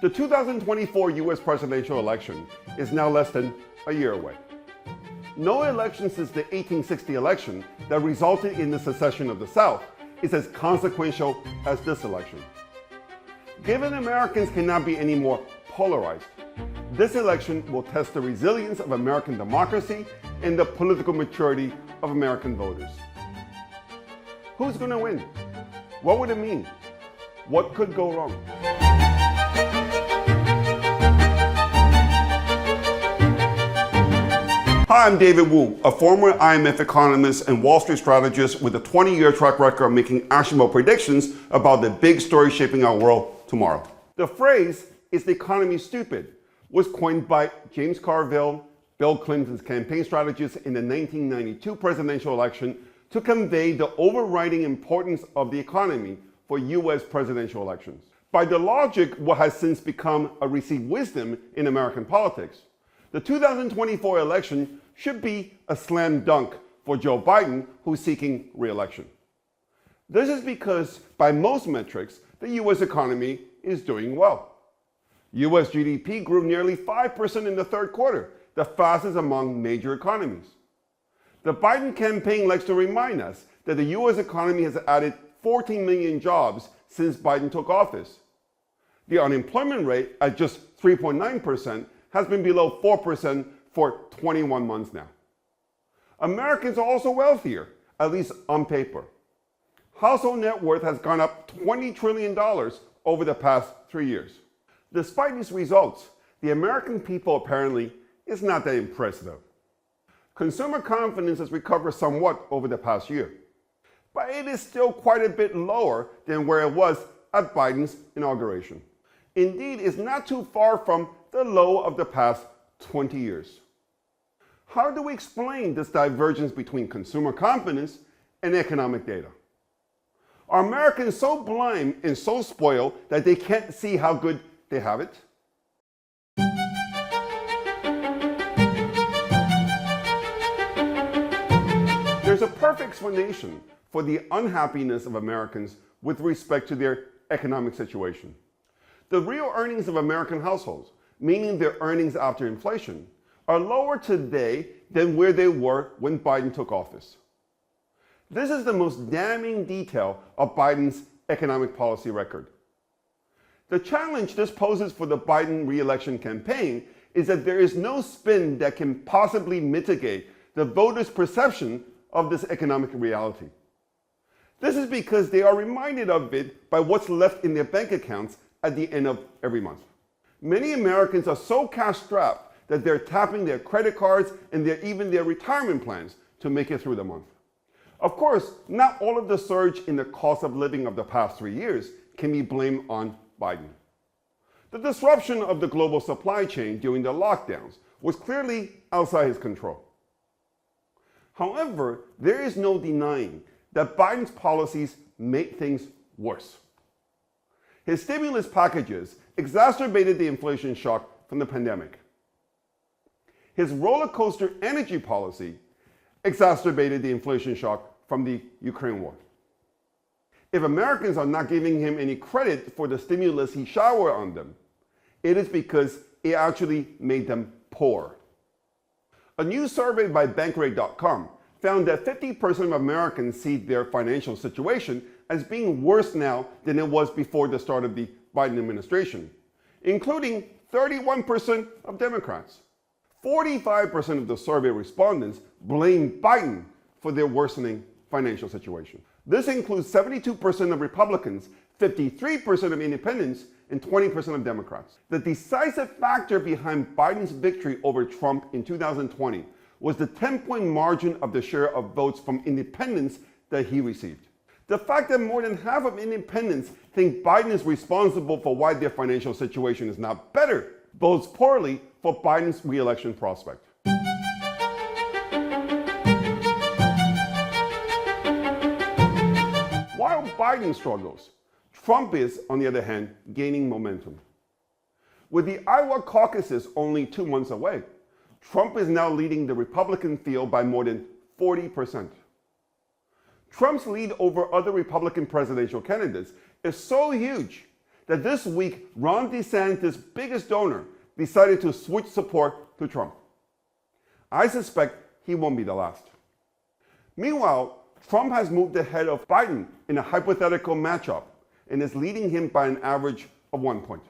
The 2024 U.S. presidential election is now less than a year away. No election since the 1860 election that resulted in the secession of the South is as consequential as this election. Given Americans cannot be any more polarized, this election will test the resilience of American democracy and the political maturity of American voters. Who's going to win? What would it mean? What could go wrong? Hi, I'm David Wu, a former IMF economist and Wall Street strategist with a 20-year track record of making actionable predictions about the big stories shaping our world tomorrow. The phrase, "Is the economy stupid?" was coined by James Carville, Bill Clinton's campaign strategist in the 1992 presidential election, to convey the overriding importance of the economy for U.S. presidential elections. By the logic what has since become a received wisdom in American politics, the 2024 election should be a slam dunk for Joe Biden, who's seeking re-election. This is because, by most metrics, the U.S. economy is doing well. U.S. GDP grew nearly 5% in the third quarter, the fastest among major economies. The Biden campaign likes to remind us that the U.S. economy has added 14 million jobs since Biden took office. The unemployment rate at just 3.9% has been below 4% for 21 months now. Americans are also wealthier, at least on paper. Household net worth has gone up $20 trillion over the past 3 years. Despite these results, the American people apparently is not that impressed though. Consumer confidence has recovered somewhat over the past year, but it is still quite a bit lower than where it was at Biden's inauguration. Indeed, it's not too far from the low of the past 20 years. How do we explain this divergence between consumer confidence and economic data? Are Americans so blind and so spoiled that they can't see how good they have it? There's a perfect explanation for the unhappiness of Americans with respect to their economic situation. The real earnings of American households, meaning their earnings after inflation, are lower today than where they were when Biden took office. This is the most damning detail of Biden's economic policy record. The challenge this poses for the Biden re-election campaign is that there is no spin that can possibly mitigate the voters' perception of this economic reality. This is because they are reminded of it by what's left in their bank accounts at the end of every month. Many Americans are so cash-strapped that they're tapping their credit cards and even their retirement plans to make it through the month. Of course, not all of the surge in the cost of living of the past 3 years can be blamed on Biden. The disruption of the global supply chain during the lockdowns was clearly outside his control. However, there is no denying that Biden's policies made things worse. His stimulus packages exacerbated the inflation shock from the pandemic. His roller coaster energy policy exacerbated the inflation shock from the Ukraine war. If Americans are not giving him any credit for the stimulus he showered on them, it is because it actually made them poor. A new survey by Bankrate.com found that 50% of Americans see their financial situation as being worse now than it was before the start of the Biden administration, including 31% of Democrats. 45% of the survey respondents blame Biden for their worsening financial situation. This includes 72% of Republicans, 53% of independents, and 20% of Democrats. The decisive factor behind Biden's victory over Trump in 2020 was the 10-point margin of the share of votes from independents that he received. The fact that more than half of independents think Biden is responsible for why their financial situation is not better bodes poorly for Biden's re-election prospect. While Biden struggles, Trump is, on the other hand, gaining momentum. With the Iowa caucuses only 2 months away, Trump is now leading the Republican field by more than 40%. Trump's lead over other Republican presidential candidates is so huge that this week Ron DeSantis' biggest donor decided to switch support to Trump. I suspect he won't be the last. Meanwhile, Trump has moved ahead of Biden in a hypothetical matchup and is leading him by an average of 1 point.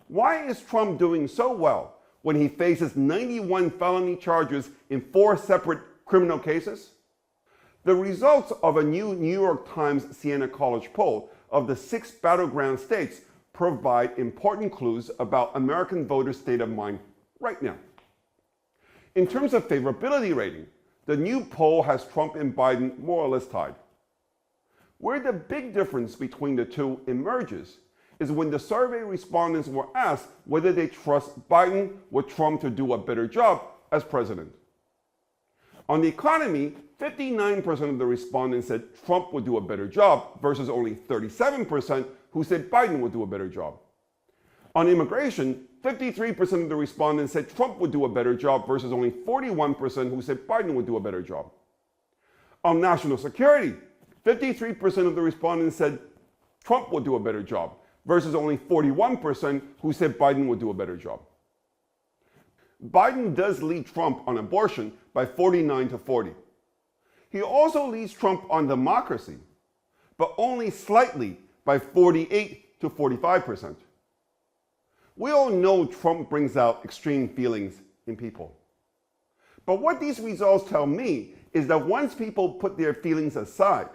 Why is Trump doing so well when he faces 91 felony charges in 4 separate criminal cases? The results of a new New York Times Siena College poll of the 6 battleground states provide important clues about American voters' state of mind right now. In terms of favorability rating, the new poll has Trump and Biden more or less tied. Where the big difference between the two emerges is when the survey respondents were asked whether they trust Biden or Trump to do a better job as president. On the economy, 59% of the respondents said Trump would do a better job versus only 37% who said Biden would do a better job. On immigration, 53% of the respondents said Trump would do a better job versus only 41% who said Biden would do a better job. On national security, 53% of the respondents said Trump would do a better job versus only 41% who said Biden would do a better job. Biden does lead Trump on abortion by 49-40. He also leads Trump on democracy, but only slightly by 48-45%. We all know Trump brings out extreme feelings in people. But what these results tell me is that once people put their feelings aside,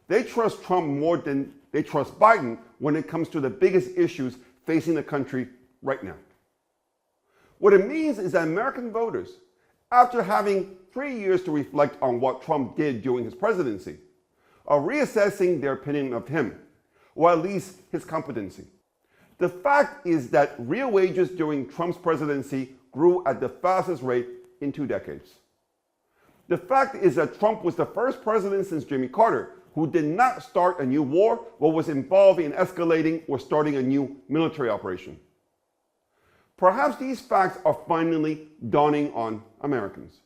they trust Trump more than they trust Biden when it comes to the biggest issues facing the country right now. What it means is that American voters, after having 3 years to reflect on what Trump did during his presidency, are reassessing their opinion of him, or at least his competency. The fact is that real wages during Trump's presidency grew at the fastest rate in 2 decades. The fact is that Trump was the first president since Jimmy Carter who did not start a new war or was involved in escalating or starting a new military operation. Perhaps these facts are finally dawning on Americans.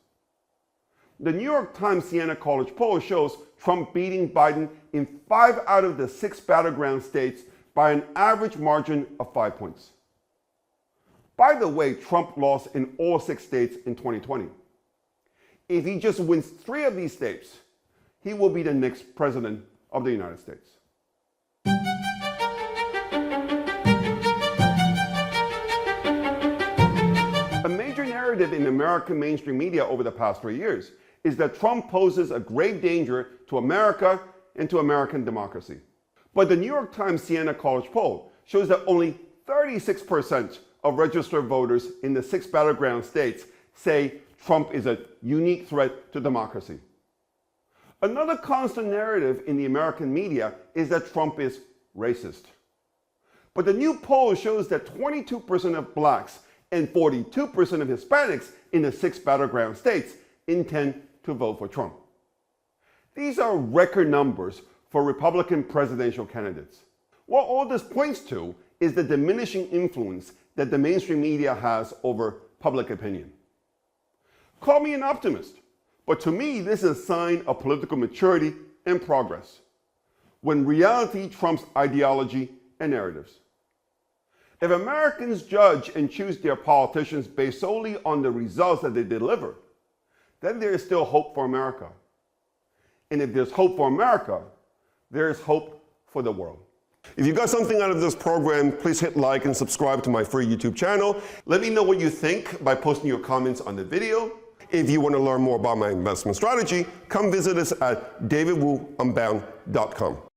The New York Times Siena College poll shows Trump beating Biden in 5 out of the 6 battleground states by an average margin of 5 points. By the way, Trump lost in all 6 states in 2020. If he just wins 3 of these states, he will be the next president of the United States. A major narrative in American mainstream media over the past 3 years is that Trump poses a grave danger to America and to American democracy. But the New York Times Siena College poll shows that only 36% of registered voters in the 6 battleground states say Trump is a unique threat to democracy. Another constant narrative in the American media is that Trump is racist. But the new poll shows that 22% of blacks and 42% of Hispanics in the 6 battleground states intend to vote for Trump. These are record numbers for Republican presidential candidates. What all this points to is the diminishing influence that the mainstream media has over public opinion. Call me an optimist, but to me this is a sign of political maturity and progress, when reality trumps ideology and narratives. If Americans judge and choose their politicians based solely on the results that they deliver, then there is still hope for America. And if there's hope for America, there is hope for the world. If you got something out of this program, please hit like and subscribe to my free YouTube channel. Let me know what you think by posting your comments on the video. If you want to learn more about my investment strategy, come visit us at davidwuunbound.com.